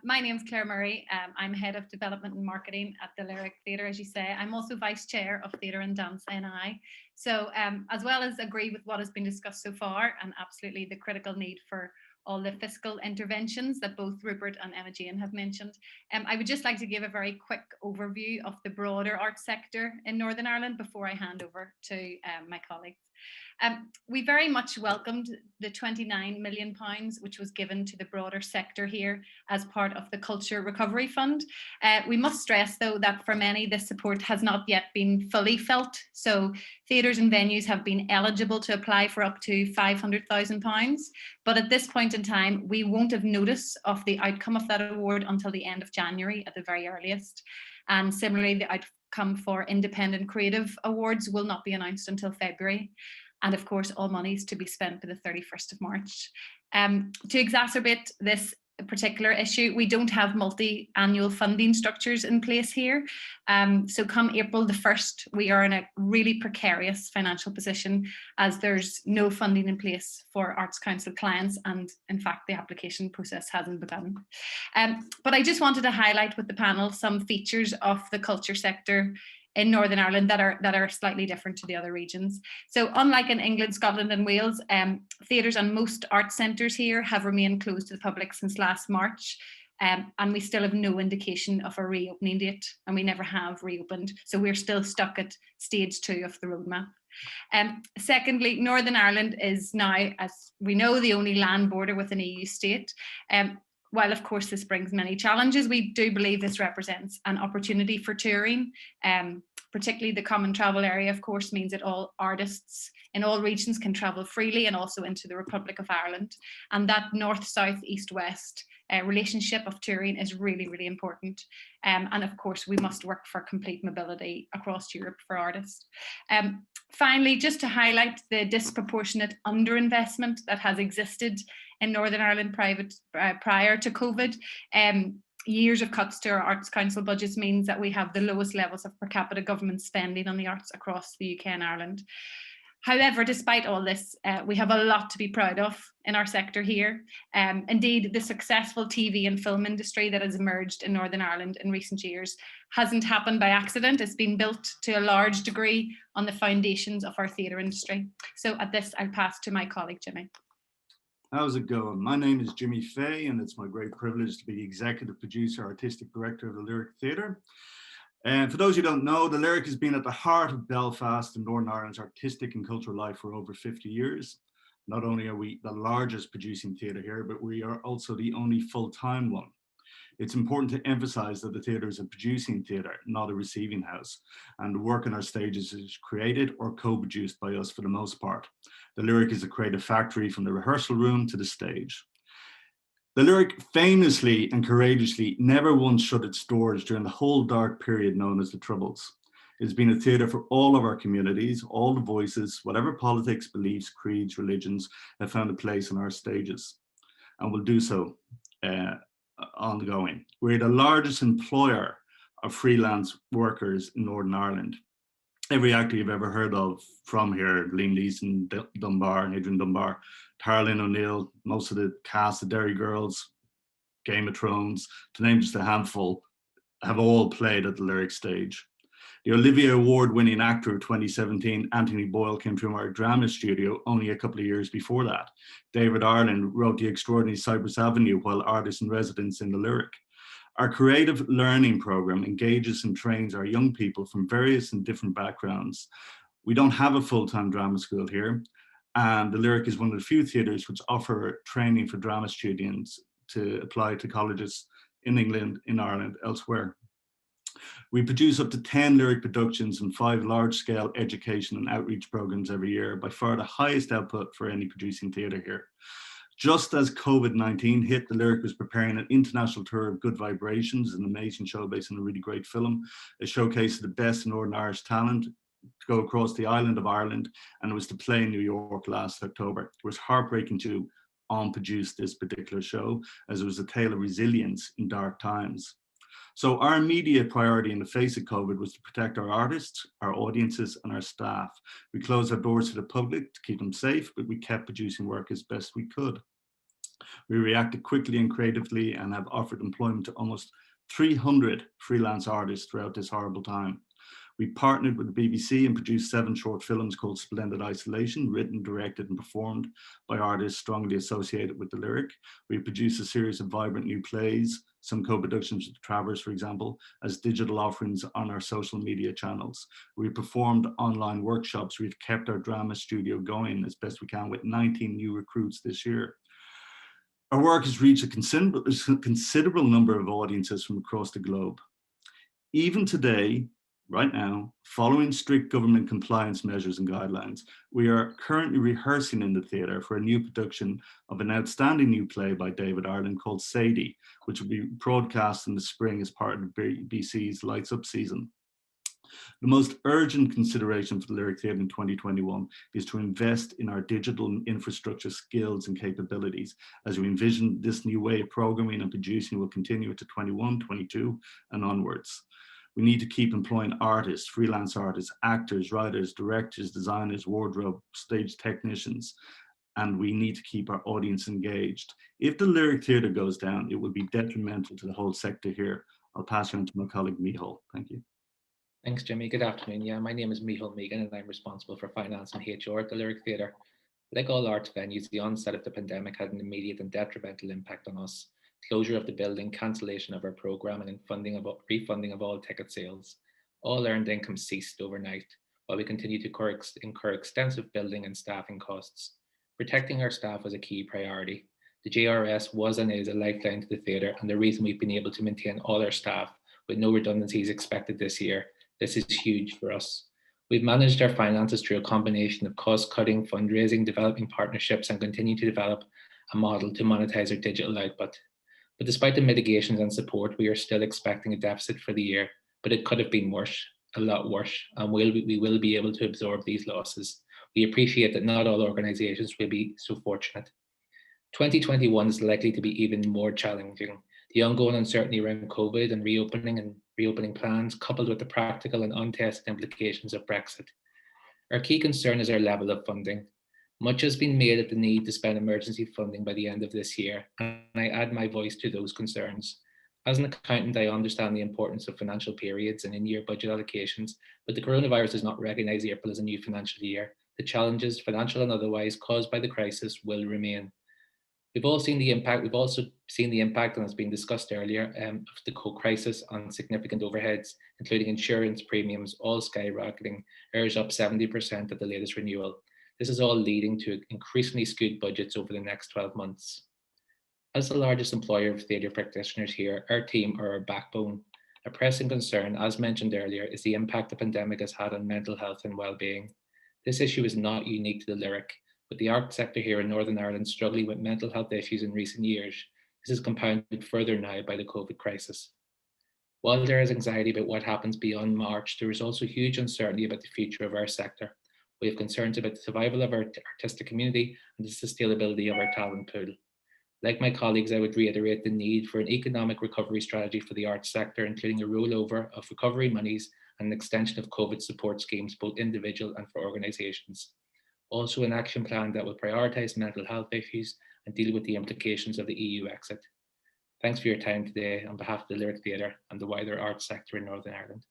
My name's Claire Murray. I'm Head of Development and Marketing at the Lyric Theatre, as you say. I'm also Vice Chair of Theatre and Dance NI. So as well as agree with what has been discussed so far and absolutely the critical need for all the fiscal interventions that both Rupert and Emma Jane have mentioned, I would just like to give a very quick overview of the broader arts sector in Northern Ireland before I hand over to my colleagues. We very much welcomed the £29 million which was given to the broader sector here as part of the Culture Recovery Fund. We must stress, though, that for many this support has not yet been fully felt. So theatres and venues have been eligible to apply for up to £500,000. But at this point in time, we won't have notice of the outcome of that award until the end of January at the very earliest. And similarly, the outcome for Independent Creative Awards will not be announced until February. And of course, all money is to be spent by the 31st of March. To exacerbate this particular issue, we don't have multi-annual funding structures in place here. So come April the 1st, we are in a really precarious financial position as there's no funding in place for Arts Council clients. And in fact, the application process hasn't begun. But I just wanted to highlight with the panel some features of the culture sector in Northern Ireland that are slightly different to the other regions. So unlike in England, Scotland and Wales, theatres and most arts centres here have remained closed to the public since last March. And we still have no indication of a reopening date, and we never have reopened. So we're still stuck at stage 2 of the roadmap. Secondly, Northern Ireland is now, as we know, the only land border with an EU state. While of course this brings many challenges, we do believe this represents an opportunity for touring. Particularly the common travel area, of course, means that all artists in all regions can travel freely and also into the Republic of Ireland. And that north, south, east, west relationship of touring is really, really important. And of course, we must work for complete mobility across Europe for artists. Finally, just to highlight the disproportionate underinvestment that has existed in Northern Ireland prior to COVID, years of cuts to our Arts Council budgets means that we have the lowest levels of per capita government spending on the arts across the UK and Ireland. However, despite all this, we have a lot to be proud of in our sector here. Indeed, the successful TV and film industry that has emerged in Northern Ireland in recent years hasn't happened by accident. It's been built to a large degree on the foundations of our theatre industry. So at this, I'll pass to my colleague, Jimmy. How's it going? My name is Jimmy Fay, and it's my great privilege to be executive producer, artistic director of the Lyric Theatre. And for those who don't know, the Lyric has been at the heart of Belfast and Northern Ireland's artistic and cultural life for over 50 years. Not only are we the largest producing theatre here, but we are also the only full-time one. It's important to emphasise that the theatre is a producing theatre, not a receiving house, and the work on our stages is created or co-produced by us for the most part. The Lyric is a creative factory from the rehearsal room to the stage. The Lyric famously and courageously never once shut its doors during the whole dark period known as the Troubles. It's been a theatre for all of our communities, all the voices, whatever politics, beliefs, creeds, religions have found a place on our stages, and will do so ongoing. We're the largest employer of freelance workers in Northern Ireland. Every actor you've ever heard of from here, Liam Neeson, Dunbar, Adrian Dunbar, Tarlin O'Neill, most of the cast of Derry Girls, Game of Thrones, to name just a handful, have all played at the Lyric stage. The Olivier Award-winning actor of 2017, Anthony Boyle, came from our drama studio only a couple of years before that. David Ireland wrote the extraordinary Cypress Avenue while artist in residence in the Lyric. Our creative learning program engages and trains our young people from various and different backgrounds. We don't have a full-time drama school here, and the Lyric is one of the few theatres which offer training for drama students to apply to colleges in England, in Ireland, elsewhere. We produce up to 10 Lyric productions and 5 large-scale education and outreach programs every year, by far the highest output for any producing theatre here. Just as COVID-19 hit, the Lyric was preparing an international tour of Good Vibrations, an amazing show based on a really great film, a showcase of the best Northern Irish talent, to go across the island of Ireland, and it was to play in New York last October. It was heartbreaking to produce this particular show, as it was a tale of resilience in dark times. So our immediate priority in the face of COVID was to protect our artists, our audiences, and our staff. We closed our doors to the public to keep them safe, but we kept producing work as best we could. We reacted quickly and creatively and have offered employment to almost 300 freelance artists throughout this horrible time. We partnered with the BBC and produced 7 short films called Splendid Isolation, written, directed and performed by artists strongly associated with the lyric. We produced a series of vibrant new plays, some co-productions with Travers, for example, as digital offerings on our social media channels. We performed online workshops. We've kept our drama studio going as best we can with 19 new recruits this year. Our work has reached a considerable number of audiences from across the globe. Even today, right now, following strict government compliance measures and guidelines, we are currently rehearsing in the theatre for a new production of an outstanding new play by David Ireland called Sadie, which will be broadcast in the spring as part of the BC's Lights Up season. The most urgent consideration for the Lyric Theatre in 2021 is to invest in our digital infrastructure skills and capabilities as we envision this new way of programming and producing will continue into 21, 22 and onwards. We need to keep employing artists, freelance artists, actors, writers, directors, designers, wardrobe, stage technicians, and we need to keep our audience engaged. If the Lyric Theatre goes down, it will be detrimental to the whole sector here. I'll pass you on to my colleague Micheál. Thank you. Thanks, Jimmy. Good afternoon. Yeah, my name is Michel Meegan and I'm responsible for finance and HR at the Lyric Theatre. Like all arts venues, the onset of the pandemic had an immediate and detrimental impact on us. Closure of the building, cancellation of our programming and refunding of all ticket sales. All earned income ceased overnight, while we continue to incur extensive building and staffing costs. Protecting our staff was a key priority. The JRS was and is a lifeline to the theatre and the reason we've been able to maintain all our staff with no redundancies expected this year. This is huge for us. We've managed our finances through a combination of cost-cutting, fundraising, developing partnerships, and continue to develop a model to monetize our digital output. But despite the mitigations and support, we are still expecting a deficit for the year, but it could have been worse, a lot worse, and we will be able to absorb these losses. We appreciate that not all organizations will be so fortunate. 2021 is likely to be even more challenging. The ongoing uncertainty around COVID and reopening plans, coupled with the practical and untested implications of Brexit. Our key concern is our level of funding. Much has been made of the need to spend emergency funding by the end of this year, and I add my voice to those concerns. As an accountant, I understand the importance of financial periods and in-year budget allocations, but the coronavirus does not recognise April as a new financial year. The challenges, financial and otherwise, caused by the crisis will remain. We've all seen the impact. We've also seen the impact, and it's been discussed earlier, of the crisis on significant overheads, including insurance premiums, all skyrocketing, ERS up 70% at the latest renewal. This is all leading to increasingly skewed budgets over the next 12 months. As the largest employer of theatre practitioners here, our team are our backbone. A pressing concern, as mentioned earlier, is the impact the pandemic has had on mental health and well-being. This issue is not unique to the Lyric, with the art sector here in Northern Ireland struggling with mental health issues in recent years. This is compounded further now by the COVID crisis. While there is anxiety about what happens beyond March, there is also huge uncertainty about the future of our sector. We have concerns about the survival of our artistic community and the sustainability of our talent pool. Like my colleagues, I would reiterate the need for an economic recovery strategy for the arts sector, including a rollover of recovery monies and an extension of COVID support schemes, both individual and for organisations. Also an action plan that will prioritise mental health issues and deal with the implications of the EU exit. Thanks for your time today on behalf of the Lyric Theatre and the wider arts sector in Northern Ireland.